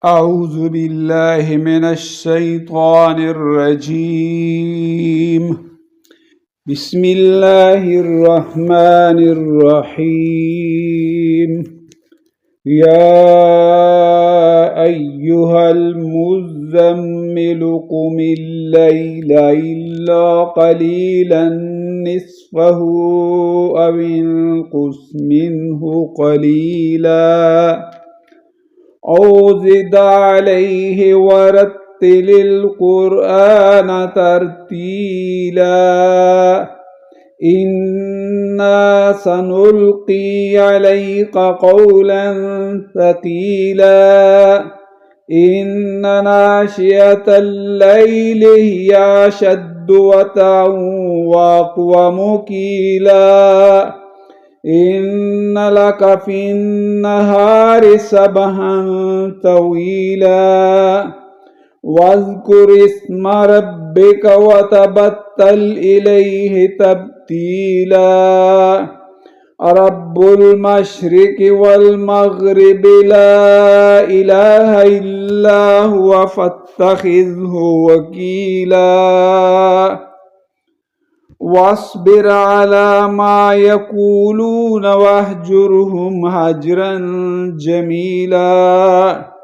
أعوذ بالله من الشيطان الرجيم. بسم الله الرحمن الرحيم. يا أيها المزمل قم الليل إلا قليلا نصفه أو انقص منه قليلا أو زد عليه ورتل القرآن ترتيلا إنا سنلقي عليك قولا ثقيلا إن ناشئة الليل هي أشد وطئا وأقوم قيلا إن لك في النهار سبحا طويلا واذكر اسم ربك وتبتل إليه تبتيلا رب المشرق والمغرب لا إله إلا هو فاتخذه وكيلا واصبر على ما يقولون واهجرهم هجرا جميلا